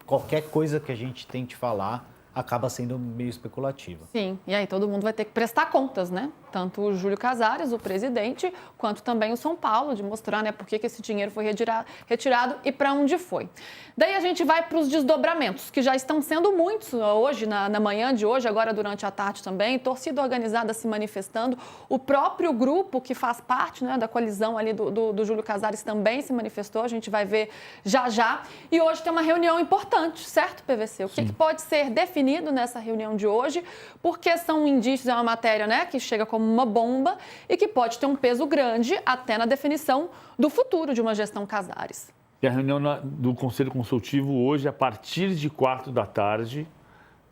qualquer coisa que a gente tente falar acaba sendo meio especulativa. Sim, e aí todo mundo vai ter que prestar contas, né? Tanto o Júlio Casares, o presidente, quanto também o São Paulo, de mostrar, né, por que esse dinheiro foi retirado e para onde foi. Daí a gente vai para os desdobramentos, que já estão sendo muitos hoje, na manhã de hoje, agora durante a tarde também, torcida organizada se manifestando, o próprio grupo que faz parte, né, da coalizão ali do Júlio Casares também se manifestou, a gente vai ver já já. E hoje tem uma reunião importante, certo, PVC? O que pode ser definido nessa reunião de hoje, porque são indícios, é uma matéria, né, que chega como uma bomba e que pode ter um peso grande até na definição do futuro de uma gestão Casares. E a reunião do Conselho Consultivo hoje, a partir de 16h,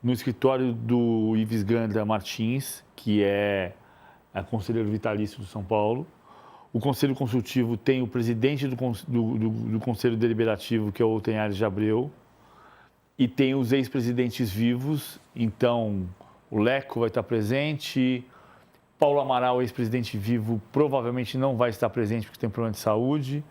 no escritório do Ives Gandra Martins, que é conselheiro vitalício do São Paulo. O Conselho Consultivo tem o presidente do Conselho Deliberativo, que é o Tenhares de Abreu, e tem os ex-presidentes vivos, então o Leco vai estar presente, Paulo Amaral, ex-presidente vivo, provavelmente não vai estar presente porque tem problema de saúde.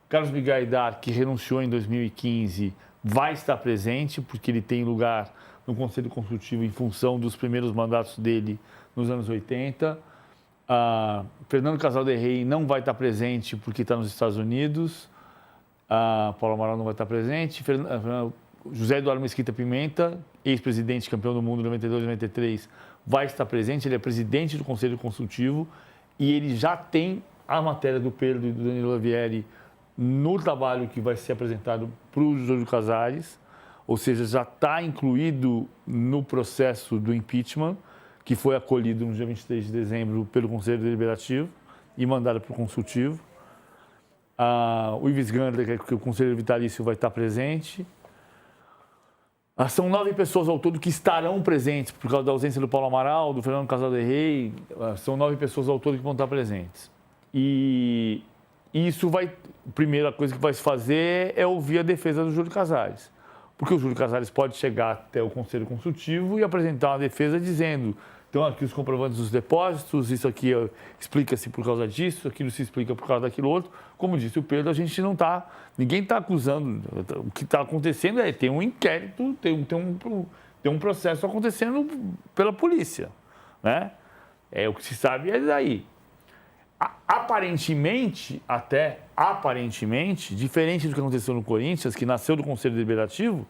Carlos Miguel Aidar, que renunciou em 2015, vai estar presente porque ele tem lugar no Conselho Consultivo em função dos primeiros mandatos dele nos anos 80. Fernando Casal de Rey não vai estar presente porque está nos Estados Unidos. Paulo Amaral não vai estar presente. José Eduardo Mesquita Pimenta, ex-presidente campeão do mundo em 92 e 93, vai estar presente. Ele é presidente do Conselho Consultivo e ele já tem a matéria do Pedro e do Danilo Lavieri no trabalho que vai ser apresentado para o Júlio Casares, ou seja, já está incluído no processo do impeachment, que foi acolhido no dia 23 de dezembro pelo Conselho Deliberativo e mandado para o Consultivo. O Ives Gandra, que é o Conselheiro Vitalício, vai estar presente. São 9 pessoas ao todo que estarão presentes, por causa da ausência do Paulo Amaral, do Fernando Casal de Rey, são 9 pessoas ao todo que vão estar presentes. E isso vai, a primeira coisa que vai se fazer é ouvir a defesa do Júlio Casares. Porque o Júlio Casares pode chegar até o Conselho Consultivo e apresentar uma defesa dizendo: então aqui os comprovantes dos depósitos, isso aqui explica-se por causa disso, aquilo se explica por causa daquilo outro. Como disse o Pedro, a gente não está, ninguém está acusando. O que está acontecendo tem um inquérito, tem um processo acontecendo pela polícia, né? O que se sabe é daí. Aparentemente, diferente do que aconteceu no Corinthians, que nasceu do Conselho Deliberativo,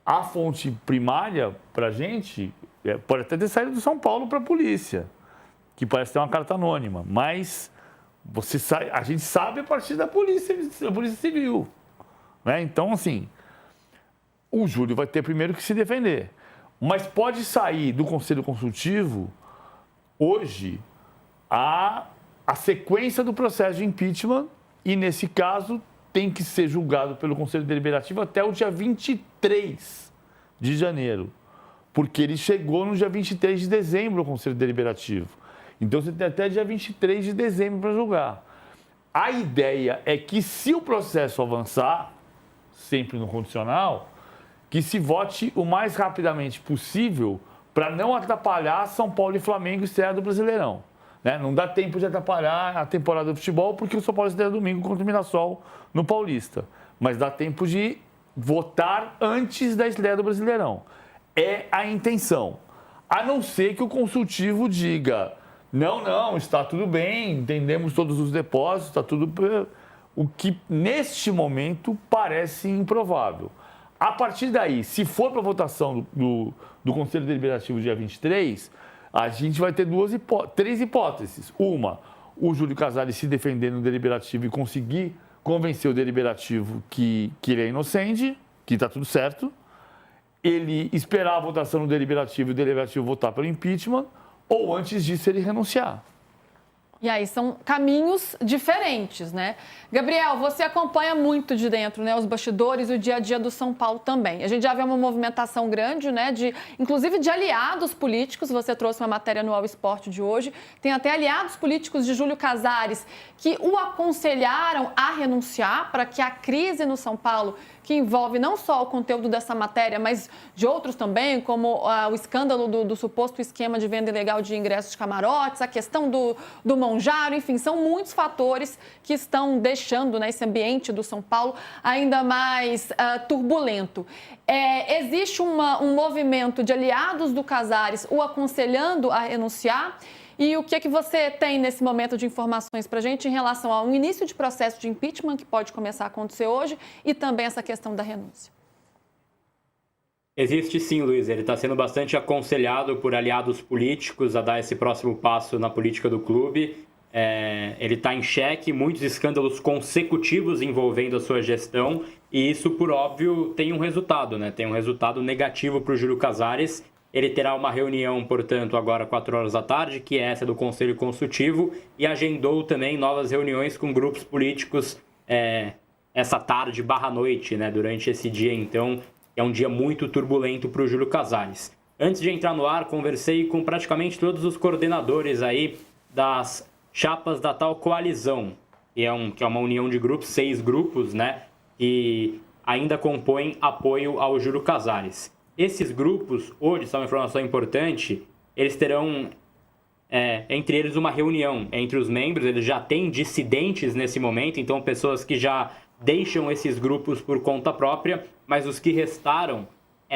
a fonte primária para a gente pode até ter saído do São Paulo para a polícia, que parece ter uma carta anônima, mas a gente sabe a partir da Polícia Civil, né? Então, assim, o Júlio vai ter primeiro que se defender, mas pode sair do Conselho Consultivo hoje a sequência do processo de impeachment e, nesse caso, tem que ser julgado pelo Conselho Deliberativo até o dia 23 de janeiro, porque ele chegou no dia 23 de dezembro ao Conselho Deliberativo. Então, você tem até dia 23 de dezembro para julgar. A ideia é que, se o processo avançar, sempre no condicional, que se vote o mais rapidamente possível para não atrapalhar São Paulo e Flamengo estreia do Brasileirão. Né? Não dá tempo de atrapalhar a temporada do futebol, porque o São Paulo estreia domingo contra o Mirassol no Paulista. Mas dá tempo de votar antes da estreia do Brasileirão. É a intenção. A não ser que o consultivo diga: não, está tudo bem, entendemos todos os depósitos, está tudo... O que, neste momento, parece improvável. A partir daí, se for para a votação do Conselho Deliberativo dia 23... a gente vai ter 3 hipóteses. Uma, o Júlio Casares se defender no Deliberativo e conseguir convencer o Deliberativo que ele é inocente, que está tudo certo. Ele esperar a votação no Deliberativo e o Deliberativo votar pelo impeachment, ou antes disso ele renunciar. E aí são caminhos diferentes, né? Gabriel, você acompanha muito de dentro, né, os bastidores e o dia a dia do São Paulo também. A gente já vê uma movimentação grande, né, inclusive de aliados políticos. Você trouxe uma matéria no All Sport de hoje. Tem até aliados políticos de Júlio Casares que o aconselharam a renunciar para que a crise no São Paulo que envolve não só o conteúdo dessa matéria, mas de outros também, como o escândalo do suposto esquema de venda ilegal de ingressos de camarotes, a questão do Monjaro, enfim, são muitos fatores que estão deixando, né, esse ambiente do São Paulo ainda mais turbulento. Existe um movimento de aliados do Casares o aconselhando a renunciar? E o que é que você tem nesse momento de informações para a gente em relação ao início de processo de impeachment que pode começar a acontecer hoje e também essa questão da renúncia? Existe sim, Luiz. Ele está sendo bastante aconselhado por aliados políticos a dar esse próximo passo na política do clube. Ele está em xeque, muitos escândalos consecutivos envolvendo a sua gestão e isso, por óbvio, tem um resultado, né? Tem um resultado negativo para o Júlio Casares. Ele terá uma reunião, portanto, agora 4 horas da tarde, que é essa do Conselho Consultivo, e agendou também novas reuniões com grupos políticos essa tarde / noite, né? Durante esse dia, então, é um dia muito turbulento para o Júlio Casares. Antes de entrar no ar, conversei com praticamente todos os coordenadores aí das chapas da tal coalizão, que é uma união de grupos, 6 grupos, né, que ainda compõem apoio ao Júlio Casares. Esses grupos, hoje, só uma informação importante, eles terão, entre eles, uma reunião entre os membros. Eles já têm dissidentes nesse momento, então pessoas que já deixam esses grupos por conta própria, mas os que restaram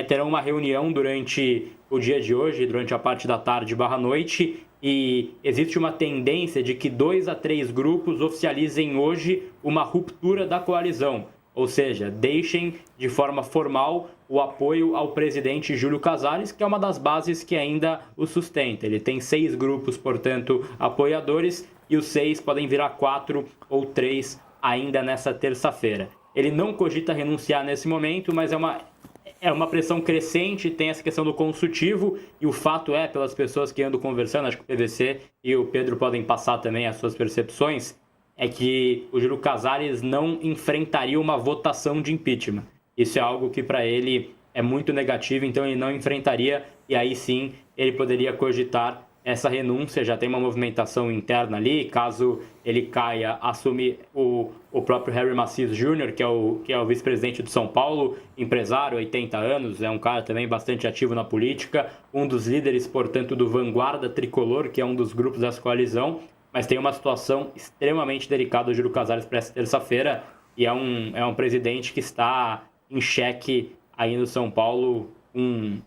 terão uma reunião durante o dia de hoje, durante a parte da tarde / noite, e existe uma tendência de que 2 a 3 grupos oficializem hoje uma ruptura da coalizão, ou seja, deixem de forma formal o apoio ao presidente Júlio Casares, que é uma das bases que ainda o sustenta. Ele tem 6 grupos, portanto, apoiadores, e os 6 podem virar 4 ou 3 ainda nessa terça-feira. Ele não cogita renunciar nesse momento, mas é uma pressão crescente, tem essa questão do consultivo, e o fato pelas pessoas que andam conversando, acho que o PVC e o Pedro podem passar também as suas percepções, é que o Júlio Casares não enfrentaria uma votação de impeachment. Isso é algo que para ele é muito negativo, então ele não enfrentaria, e aí sim ele poderia cogitar essa renúncia. Já tem uma movimentação interna ali, caso ele caia, assumir o próprio Harry Macias Jr., que é o vice-presidente do São Paulo, empresário, 80 anos, é um cara também bastante ativo na política, um dos líderes, portanto, do Vanguarda Tricolor, que é um dos grupos dessa coalizão, mas tem uma situação extremamente delicada do Júlio Casares para essa terça-feira, e é um presidente que está em xeque aí no São Paulo,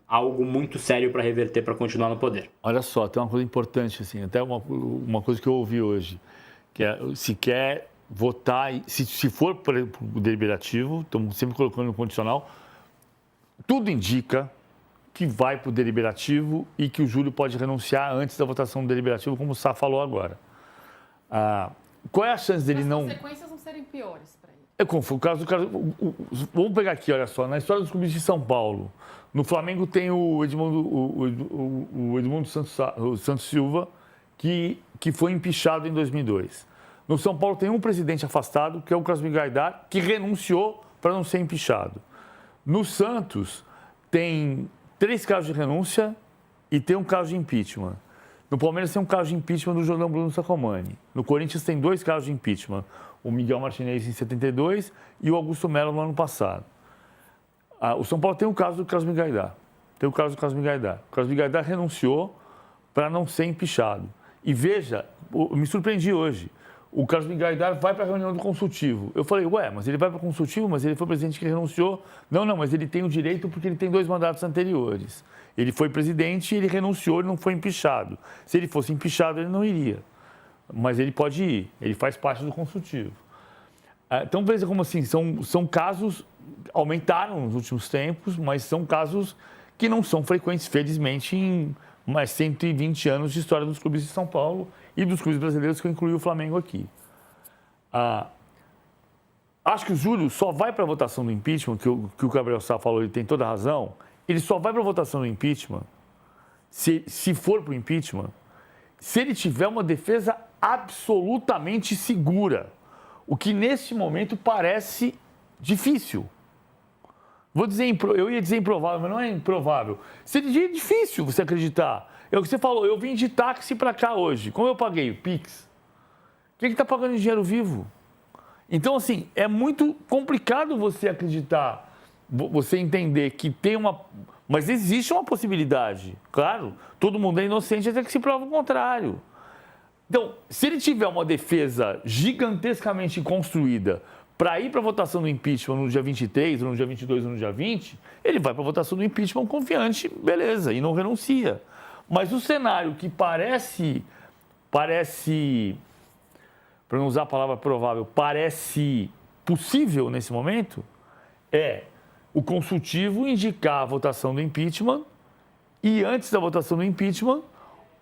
algo muito sério para reverter, para continuar no poder. Olha só, tem uma coisa importante, assim, até uma coisa que eu ouvi hoje, que é, se quer votar, se for para o deliberativo, estamos sempre colocando no condicional, tudo indica que vai para o deliberativo e que o Júlio pode renunciar antes da votação do deliberativo, como o Sá falou agora. Qual é a chance dele não... As consequências não serem piores para ele. O caso do cara... Vamos pegar aqui, olha só, na história dos clubes de São Paulo, no Flamengo tem o Edmundo Santos Silva, que foi empichado em 2002. No São Paulo tem um presidente afastado, que é o Cosme Gaidar, que renunciou para não ser empichado. No Santos tem 3 casos de renúncia e tem um caso de impeachment. No Palmeiras tem um caso de impeachment do Jordão Bruno Sacomani. No Corinthians tem 2 casos de impeachment. O Miguel Martinez em 72 e o Augusto Melo no ano passado. O São Paulo tem o caso do Cosme Gaidar. O Cosme Gaidar renunciou para não ser empichado. E veja, me surpreendi hoje. O Cosme Gaidar vai para a reunião do consultivo. Eu falei, mas ele vai para o consultivo, mas ele foi presidente que renunciou. Não, mas ele tem o direito porque ele tem 2 mandatos anteriores. Ele foi presidente, ele renunciou, ele não foi empichado. Se ele fosse empichado, ele não iria. Mas ele pode ir, ele faz parte do consultivo. Então, veja como assim, são casos, aumentaram nos últimos tempos, mas são casos que não são frequentes, felizmente, em mais 120 anos de história dos clubes de São Paulo e dos clubes brasileiros, que eu incluí o Flamengo aqui. Acho que o Júlio só vai para a votação do impeachment, que o Gabriel Sá falou, ele tem toda a razão, ele só vai para a votação do impeachment, se for para o impeachment, se ele tiver uma defesa absolutamente segura, o que neste momento parece difícil. Eu ia dizer improvável, mas não é improvável. Seria difícil você acreditar. É o que você falou, eu vim de táxi para cá hoje. Como eu paguei? Pix. Quem está pagando em dinheiro vivo? Então, assim, é muito complicado você acreditar, você entender que tem uma... Mas existe uma possibilidade, claro. Todo mundo é inocente até que se prova o contrário. Então, se ele tiver uma defesa gigantescamente construída para ir para a votação do impeachment no dia 23, ou no dia 22, ou no dia 20, ele vai para a votação do impeachment confiante, beleza, e não renuncia. Mas o cenário que parece, para não usar a palavra provável, parece possível nesse momento, é o consultivo indicar a votação do impeachment e antes da votação do impeachment,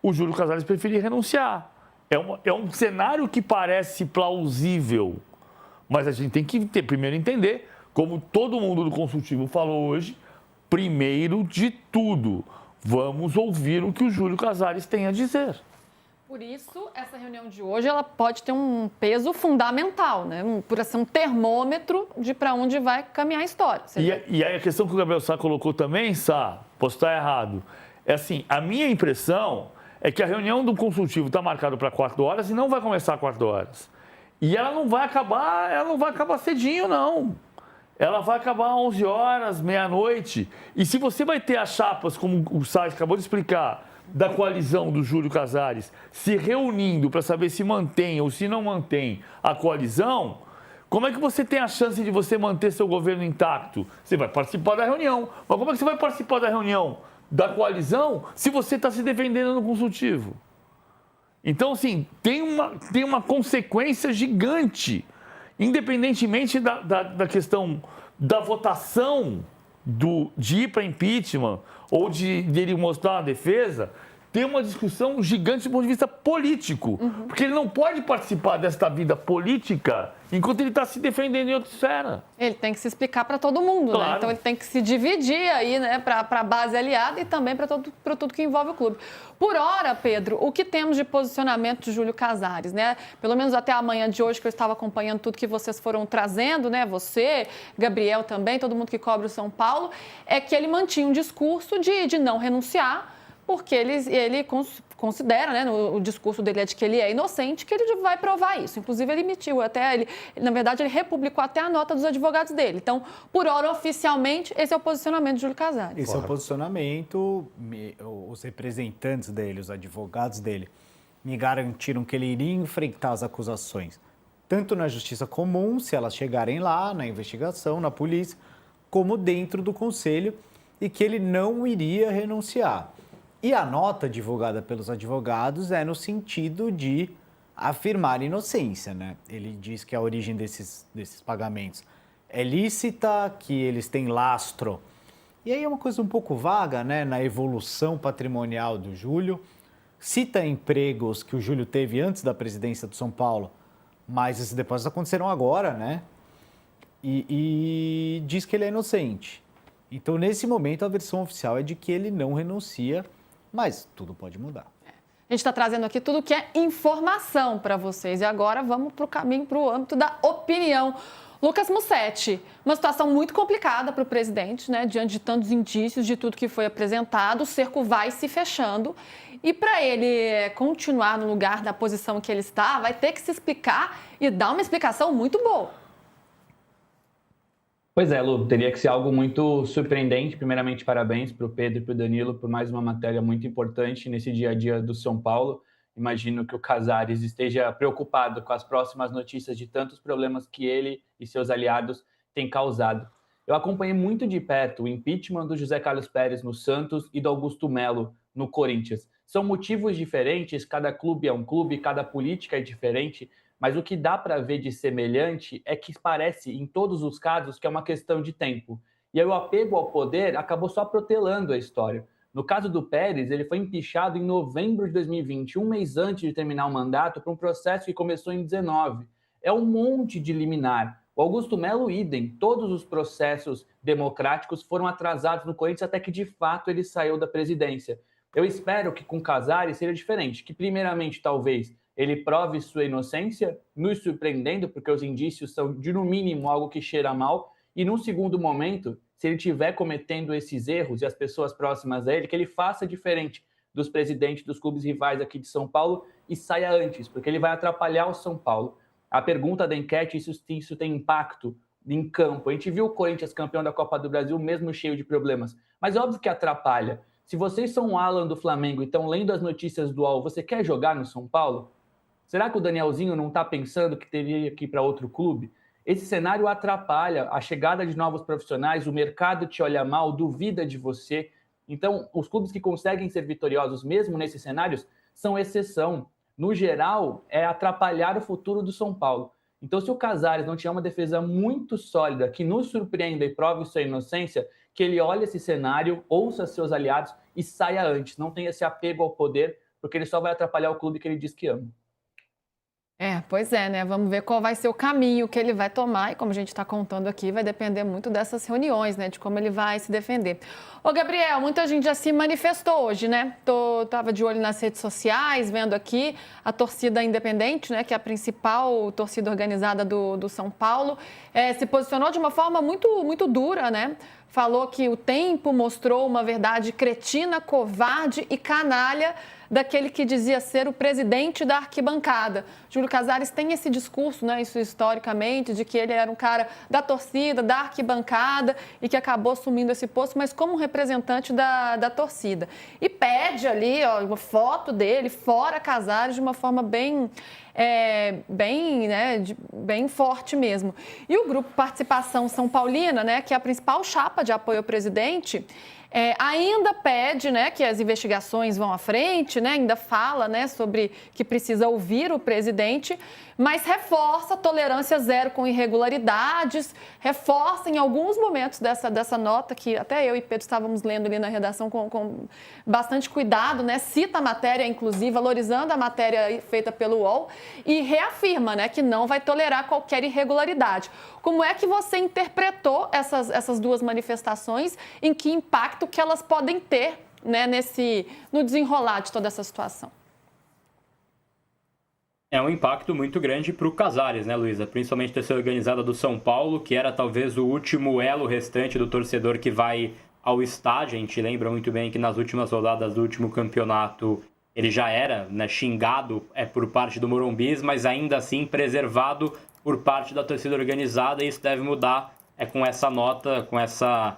o Júlio Casares preferir renunciar. É um cenário que parece plausível, mas a gente tem que primeiro entender, como todo mundo do consultivo falou hoje, primeiro de tudo, vamos ouvir o que o Júlio Casares tem a dizer. Por isso, essa reunião de hoje ela pode ter um peso fundamental, né? Por ser um termômetro de para onde vai caminhar a história. E aí a questão que o Gabriel Sá colocou também, Sá, posso estar errado, é assim, a minha impressão é que a reunião do consultivo está marcada para 4 horas e não vai começar às 4 horas. E ela não vai acabar cedinho, não. Ela vai acabar às 11 horas, meia-noite. E se você vai ter as chapas, como o Sá acabou de explicar, da coalizão do Júlio Casares se reunindo para saber se mantém ou se não mantém a coalizão, como é que você tem a chance de você manter seu governo intacto? Você vai participar da reunião. Mas como é que você vai participar da reunião da coalizão se você está se defendendo no consultivo? Então, assim, tem uma consequência gigante, independentemente da questão da votação de ir para impeachment ou de ele mostrar uma defesa, tem uma discussão gigante do ponto de vista político. Porque ele não pode participar desta vida política enquanto ele está se defendendo em outra esfera. Ele tem que se explicar para todo mundo, claro, né? Então ele tem que se dividir aí, né, para a base aliada e também para tudo que envolve o clube. Por hora, Pedro, o que temos de posicionamento de Júlio Casares, né? Pelo menos até amanhã de hoje, que eu estava acompanhando tudo que vocês foram trazendo, né? Você, Gabriel também, todo mundo que cobre o São Paulo, é que ele mantinha um discurso de não renunciar, porque ele considera, né, o discurso dele é de que ele é inocente, que ele vai provar isso. Inclusive, ele emitiu na verdade, ele republicou até a nota dos advogados dele. Então, por hora, oficialmente, esse é o posicionamento de Júlio Casares. Esse é o posicionamento, os representantes dele, os advogados dele, me garantiram que ele iria enfrentar as acusações, tanto na justiça comum, se elas chegarem lá, na investigação, na polícia, como dentro do conselho, e que ele não iria renunciar. E a nota divulgada pelos advogados é no sentido de afirmar inocência, né? Ele diz que a origem desses pagamentos é lícita, que eles têm lastro. E aí é uma coisa um pouco vaga, né? Na evolução patrimonial do Júlio. Cita empregos que o Júlio teve antes da presidência do São Paulo, mas esses depósitos aconteceram agora, né? E diz que ele é inocente. Então, nesse momento, a versão oficial é de que ele não renuncia, mas tudo pode mudar. A gente está trazendo aqui tudo que é informação para vocês. E agora vamos para o caminho, para o âmbito da opinião. Lucas Mussetti, uma situação muito complicada para o presidente, né? Diante de tantos indícios de tudo que foi apresentado, o cerco vai se fechando. E para ele continuar no lugar, na posição que ele está, vai ter que se explicar e dar uma explicação muito boa. Pois é, Lu, teria que ser algo muito surpreendente. Primeiramente, parabéns para o Pedro e para o Danilo por mais uma matéria muito importante nesse dia a dia do São Paulo. Imagino que o Casares esteja preocupado com as próximas notícias de tantos problemas que ele e seus aliados têm causado. Eu acompanhei muito de perto o impeachment do José Carlos Pérez no Santos e do Augusto Melo no Corinthians. São motivos diferentes, cada clube é um clube, cada política é diferente, mas o que dá para ver de semelhante é que parece, em todos os casos, que é uma questão de tempo. E aí o apego ao poder acabou só protelando a história. No caso do Pérez, ele foi empichado em novembro de 2020, um mês antes de terminar o mandato, para um processo que começou em 2019. É um monte de liminar. O Augusto Melo, idem. Todos os processos democráticos foram atrasados no Corinthians até que, de fato, ele saiu da presidência. Eu espero que com Casares seja diferente, que primeiramente, talvez, ele prove sua inocência, nos surpreendendo, porque os indícios são, de no mínimo, algo que cheira mal, e num segundo momento, se ele estiver cometendo esses erros e as pessoas próximas a ele, que ele faça diferente dos presidentes dos clubes rivais aqui de São Paulo e saia antes, porque ele vai atrapalhar o São Paulo. A pergunta da enquete, isso tem impacto em campo. A gente viu o Corinthians campeão da Copa do Brasil, mesmo cheio de problemas. Mas é óbvio que atrapalha. Se vocês são o Alan do Flamengo e estão lendo as notícias do UOL, você quer jogar no São Paulo? Será que o Danielzinho não está pensando que teria que ir para outro clube? Esse cenário atrapalha a chegada de novos profissionais, o mercado te olha mal, duvida de você. Então, os clubes que conseguem ser vitoriosos mesmo nesses cenários são exceção. No geral, é atrapalhar o futuro do São Paulo. Então, se o Casares não tiver uma defesa muito sólida, que nos surpreenda e prove sua inocência, que ele olhe esse cenário, ouça seus aliados e saia antes. Não tenha esse apego ao poder, porque ele só vai atrapalhar o clube que ele diz que ama. Pois é, né? Vamos ver qual vai ser o caminho que ele vai tomar. E como a gente está contando aqui, vai depender muito dessas reuniões, né? De como ele vai se defender. Ô, Gabriel, muita gente já se manifestou hoje, né? Tava de olho nas redes sociais, vendo aqui a torcida independente, né? Que é a principal torcida organizada do São Paulo, se posicionou de uma forma muito, muito dura, né? Falou que o tempo mostrou uma verdade cretina, covarde e canalha daquele que dizia ser o presidente da arquibancada. Júlio Casares tem esse discurso, né, isso historicamente, de que ele era um cara da torcida, da arquibancada e que acabou assumindo esse posto, mas como um representante da torcida. E pede ali uma foto dele, fora Casares, de uma forma bem forte mesmo. E o grupo Participação São Paulina, né, que é a principal chapa de apoio ao presidente, ainda pede, né, que as investigações vão à frente, né, ainda fala, né, sobre que precisa ouvir o presidente, mas reforça a tolerância zero com irregularidades, reforça em alguns momentos dessa nota, que até eu e Pedro estávamos lendo ali na redação com bastante cuidado, né, cita a matéria, inclusive, valorizando a matéria feita pelo UOL, e reafirma, né, que não vai tolerar qualquer irregularidade. Como é que você interpretou essas duas manifestações, em que impacto que elas podem ter, né, no desenrolar de toda essa situação? É um impacto muito grande para o Casares, né, Luísa? Principalmente a torcida organizada do São Paulo, que era talvez o último elo restante do torcedor que vai ao estádio. A gente lembra muito bem que nas últimas rodadas do último campeonato ele já era, né, xingado por parte do Morumbis, mas ainda assim preservado por parte da torcida organizada, e isso deve mudar com essa nota, com essa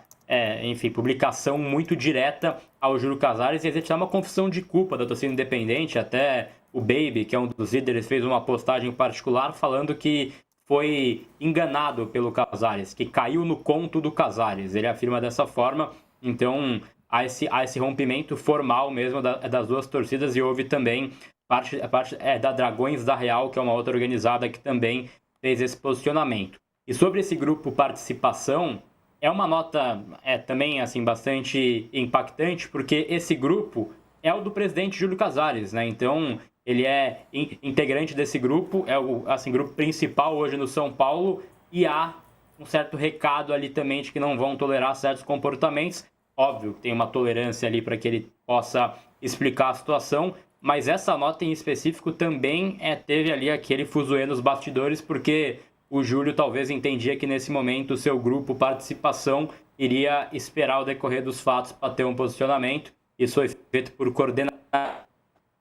publicação muito direta ao Júlio Casares, e existe uma confissão de culpa da torcida independente. Até o Baby, que é um dos líderes, fez uma postagem particular falando que foi enganado pelo Casares, que caiu no conto do Casares. Ele afirma dessa forma. Então, há esse rompimento formal mesmo das duas torcidas, e houve também parte da Dragões da Real, que é uma outra organizada que também fez esse posicionamento. E sobre esse grupo Participação, é uma nota também assim, bastante impactante, porque esse grupo é o do presidente Júlio Casares, né? Então, ele é integrante desse grupo, é o grupo principal hoje no São Paulo, e há um certo recado ali também de que não vão tolerar certos comportamentos. Óbvio, tem uma tolerância ali para que ele possa explicar a situação, mas essa nota em específico também teve ali aquele fuzuê nos bastidores, porque o Júlio talvez entendia que nesse momento o seu grupo Participação iria esperar o decorrer dos fatos para ter um posicionamento. Isso foi feito por coordenador.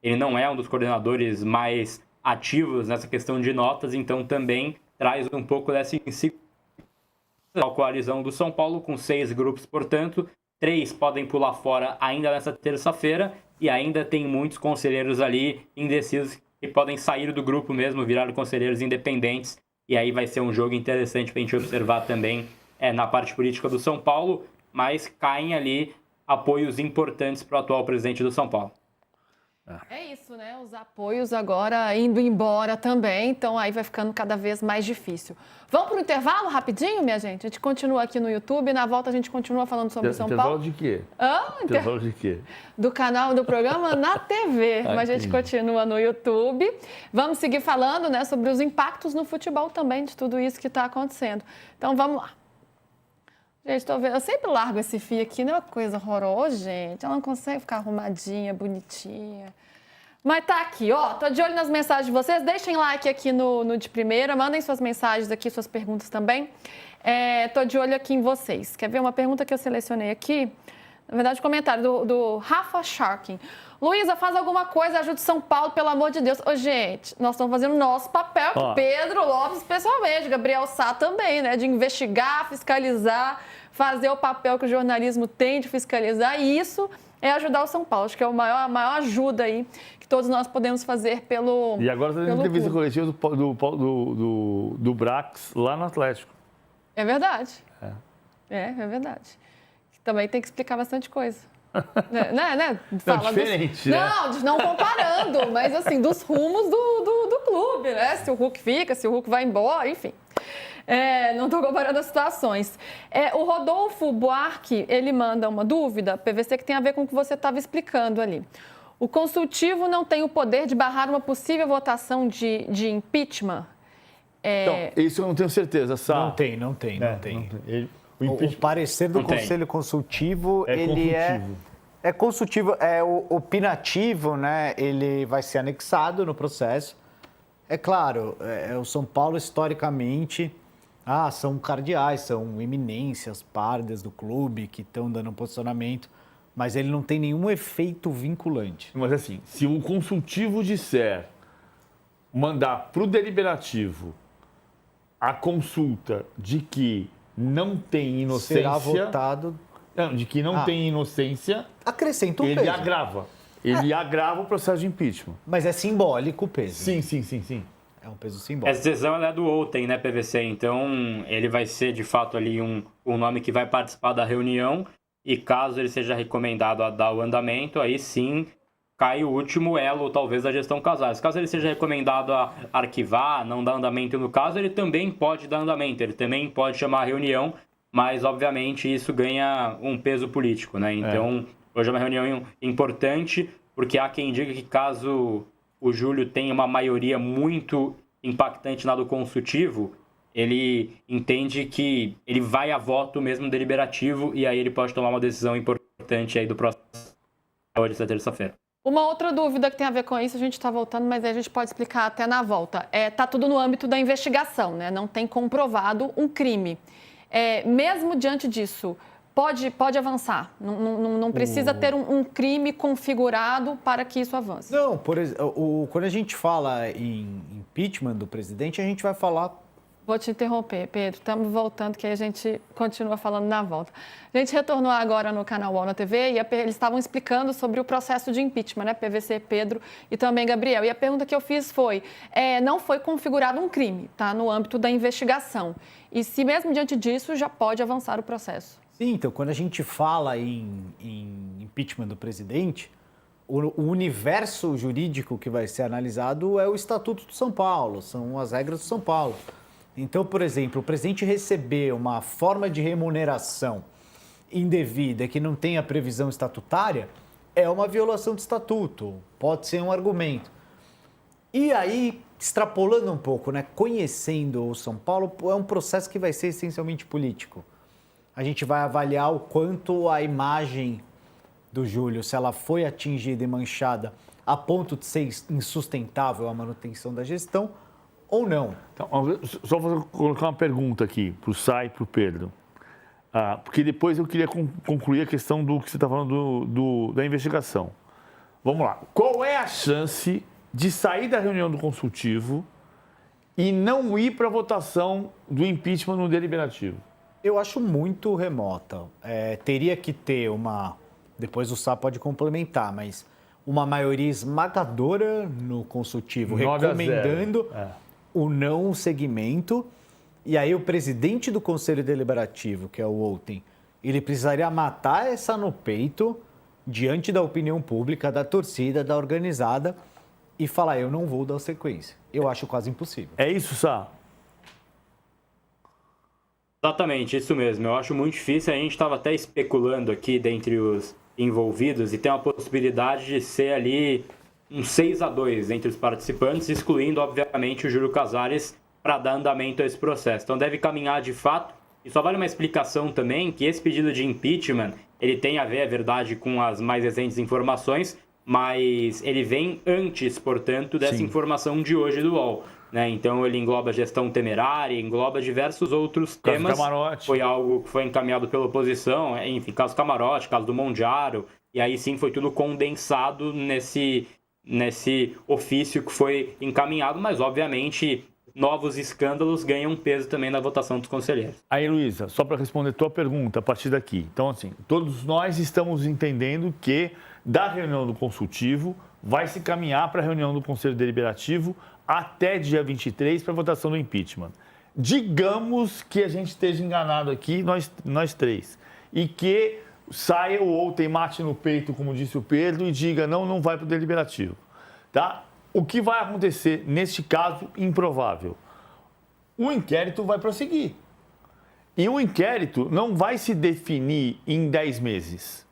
Ele não é um dos coordenadores mais ativos nessa questão de notas, então também traz um pouco dessa insegurança. A coalizão do São Paulo, com 6 grupos, portanto, 3 podem pular fora ainda nessa terça-feira, e ainda tem muitos conselheiros ali indecisos que podem sair do grupo mesmo, virar conselheiros independentes, e aí vai ser um jogo interessante para a gente observar também na parte política do São Paulo, mas caem ali apoios importantes para o atual presidente do São Paulo. É isso, né? Os apoios agora indo embora também, então aí vai ficando cada vez mais difícil. Vamos para o intervalo rapidinho, minha gente? A gente continua aqui no YouTube, na volta a gente continua falando sobre o São Paulo. Intervalo de quê? Intervalo de quê? Do canal do programa na TV, mas a gente continua no YouTube. Vamos seguir falando, né, sobre os impactos no futebol também de tudo isso que está acontecendo. Então vamos lá. Gente, tô vendo. Eu sempre largo esse fio aqui, não é uma coisa horrorosa, gente. Ela não consegue ficar arrumadinha, bonitinha. Mas tá aqui, ó. Tô de olho nas mensagens de vocês. Deixem like aqui no de primeira. Mandem suas mensagens aqui, suas perguntas também. Tô de olho aqui em vocês. Quer ver uma pergunta que eu selecionei aqui Na verdade, o comentário do Rafa Sharkin. Luísa, faz alguma coisa, ajude São Paulo, pelo amor de Deus. Ô, gente, nós estamos fazendo o nosso papel, Pedro Lopes especialmente, Gabriel Sá também, né? De investigar, fiscalizar, fazer o papel que o jornalismo tem de fiscalizar. E isso é ajudar o São Paulo. Acho que é a maior ajuda aí que todos nós podemos fazer pelo E agora está tendo entrevista coletiva do Brax lá no Atlético. É verdade. É verdade. Também tem que explicar bastante coisa. Né? Fala diferente, né? Não comparando, mas assim, dos rumos do clube, né? Se o Hulk fica, se o Hulk vai embora, enfim. Não estou comparando as situações. O Rodolfo Buarque, ele manda uma dúvida, PVC, que tem a ver com o que você estava explicando ali. O consultivo não tem o poder de barrar uma possível votação de impeachment? Então, isso eu não tenho certeza, Sá. Não tem. O parecer do Conselho Consultivo, ele é consultivo, é opinativo, né? Ele vai ser anexado no processo. É claro, o São Paulo, historicamente, são cardeais, são eminências pardas do clube que estão dando um posicionamento, mas ele não tem nenhum efeito vinculante. Mas assim, se o consultivo disser mandar para o deliberativo a consulta de que não tem inocência... Será votado... Não, de que não tem inocência... Acrescenta um peso. Ele agrava. Ele agrava o processo de impeachment. Mas é simbólico o peso. Sim. É um peso simbólico. Essa decisão ela é do ontem, né, PVC? Então, ele vai ser, de fato, ali um nome que vai participar da reunião e caso ele seja recomendado a dar o andamento, aí sim cai o último elo, talvez, da gestão Casares. Caso ele seja recomendado a arquivar, não dar andamento no caso, ele também pode dar andamento, ele também pode chamar a reunião, mas, obviamente, isso ganha um peso político, né? Então, hoje é uma reunião importante, porque há quem diga que caso o Júlio tenha uma maioria muito impactante na do consultivo, ele entende que ele vai a voto mesmo no deliberativo e aí ele pode tomar uma decisão importante aí do próximo hoje, essa terça-feira. Uma outra dúvida que tem a ver com isso, a gente está voltando, mas aí a gente pode explicar até na volta. Tá tudo no âmbito da investigação, né? Não tem comprovado um crime. Mesmo diante disso, pode avançar? Não precisa ter um crime configurado para que isso avance? Não, por exemplo, quando a gente fala em impeachment do presidente, a gente vai falar... Vou te interromper, Pedro. Estamos voltando, que aí a gente continua falando na volta. A gente retornou agora no canal UOL na TV e eles estavam explicando sobre o processo de impeachment, né? PVC, Pedro e também Gabriel. E a pergunta que eu fiz foi, não foi configurado um crime, tá? No âmbito da investigação. E se mesmo diante disso, já pode avançar o processo? Sim, então, quando a gente fala em impeachment do presidente, o universo jurídico que vai ser analisado é o Estatuto do São Paulo, são as regras do São Paulo. Então, por exemplo, o presidente receber uma forma de remuneração indevida que não tenha previsão estatutária é uma violação do estatuto, pode ser um argumento. E aí, extrapolando um pouco, né, conhecendo o São Paulo, é um processo que vai ser essencialmente político. A gente vai avaliar o quanto a imagem do Júlio, se ela foi atingida e manchada a ponto de ser insustentável a manutenção da gestão, ou não. Então, só vou colocar uma pergunta aqui para o Sá e para o Pedro. Porque depois eu queria concluir a questão do que você está falando da investigação. Vamos lá. Qual é a chance de sair da reunião do consultivo e não ir para a votação do impeachment no deliberativo? Eu acho muito remota. Teria que ter depois o Sá pode complementar, mas uma maioria esmagadora no consultivo recomendando o não segmento. E aí o presidente do Conselho Deliberativo, que é o Outen, ele precisaria matar essa no peito diante da opinião pública, da torcida, da organizada e falar, eu não vou dar sequência. Eu acho quase impossível. É isso, Sá? Exatamente, isso mesmo. Eu acho muito difícil. A gente estava até especulando aqui dentre os envolvidos e tem uma possibilidade de ser ali um 6-2 entre os participantes, excluindo, obviamente, o Júlio Casares para dar andamento a esse processo. Então deve caminhar de fato. E só vale uma explicação também que esse pedido de impeachment, ele tem a ver, é verdade, com as mais recentes informações, mas ele vem antes, portanto, dessa informação de hoje do UOL. né? Então ele engloba gestão temerária, engloba diversos outros Caso temas. Camarote. Foi algo que foi encaminhado pela oposição, enfim, caso Camarote, caso do Mondiaro, e aí sim foi tudo condensado nesse ofício que foi encaminhado, mas obviamente novos escândalos ganham peso também na votação dos conselheiros. Aí, Luísa, só para responder a tua pergunta a partir daqui. Então, assim, todos nós estamos entendendo que da reunião do consultivo vai se caminhar para a reunião do Conselho Deliberativo até dia 23 para a votação do impeachment. Digamos que a gente esteja enganado aqui, nós três, e que saia o ontem mate no peito, como disse o Pedro, e diga não vai para o Deliberativo. Tá? O que vai acontecer neste caso improvável? O inquérito vai prosseguir. E o inquérito não vai se definir em 10 meses.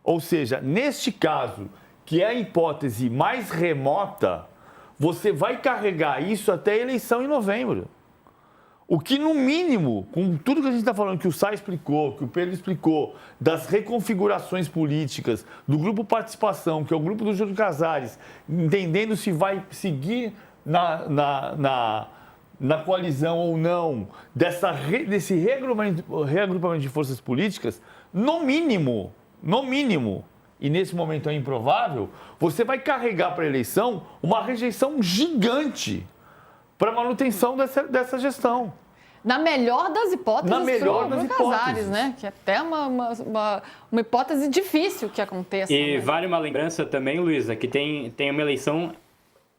Ou seja, neste caso, que é a hipótese mais remota, você vai carregar isso até a eleição em novembro. O que, no mínimo, com tudo que a gente está falando, que o Sá explicou, que o Pedro explicou, das reconfigurações políticas, do grupo Participação, que é o grupo do Júlio Casares, entendendo se vai seguir na coalizão ou não, desse reagrupamento de forças políticas, no mínimo, e nesse momento é improvável, você vai carregar para a eleição uma rejeição gigante para a manutenção dessa gestão. Na melhor das hipóteses, pro Casares, né? Que é até uma hipótese difícil que aconteça. E né? vale uma lembrança também, Luísa, que tem uma eleição,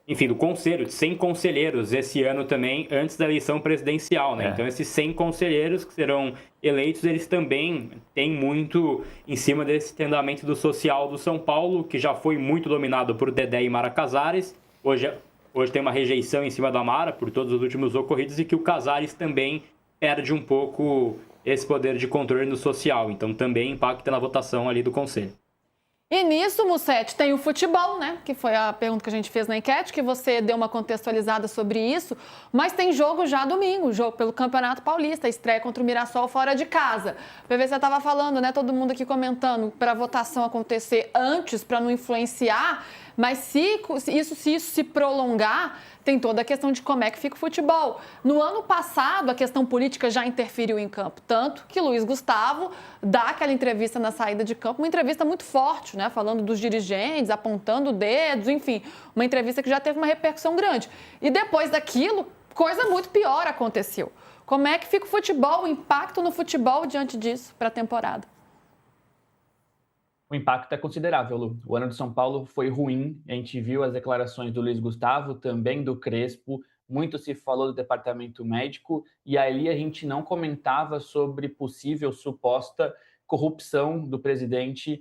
enfim, do conselho, de 100 conselheiros esse ano também, antes da eleição presidencial, né? Então, esses 100 conselheiros que serão eleitos, eles também têm muito em cima desse andamento do social do São Paulo, que já foi muito dominado por Dedé e Mara Casares. Hoje tem uma rejeição em cima da Mara por todos os últimos ocorridos e que o Casares também perde um pouco esse poder de controle no social. Então também impacta na votação ali do Conselho. E nisso, Mussetti, tem o futebol, né? Que foi a pergunta que a gente fez na enquete, que você deu uma contextualizada sobre isso. Mas tem jogo já domingo, jogo pelo Campeonato Paulista, estreia contra o Mirassol fora de casa. PVC estava falando, né? Todo mundo aqui comentando para a votação acontecer antes, para não influenciar. Mas se isso se prolongar, tem toda a questão de como é que fica o futebol. No ano passado, a questão política já interferiu em campo, tanto que Luiz Gustavo dá aquela entrevista na saída de campo, uma entrevista muito forte, né? Falando dos dirigentes, apontando dedos, enfim, uma entrevista que já teve uma repercussão grande. E depois daquilo, coisa muito pior aconteceu. Como é que fica o futebol, o impacto no futebol diante disso para a temporada? O impacto é considerável, Lu. O ano de São Paulo foi ruim. A gente viu as declarações do Luiz Gustavo, também do Crespo. Muito se falou do departamento médico e ali a gente não comentava sobre possível suposta corrupção do presidente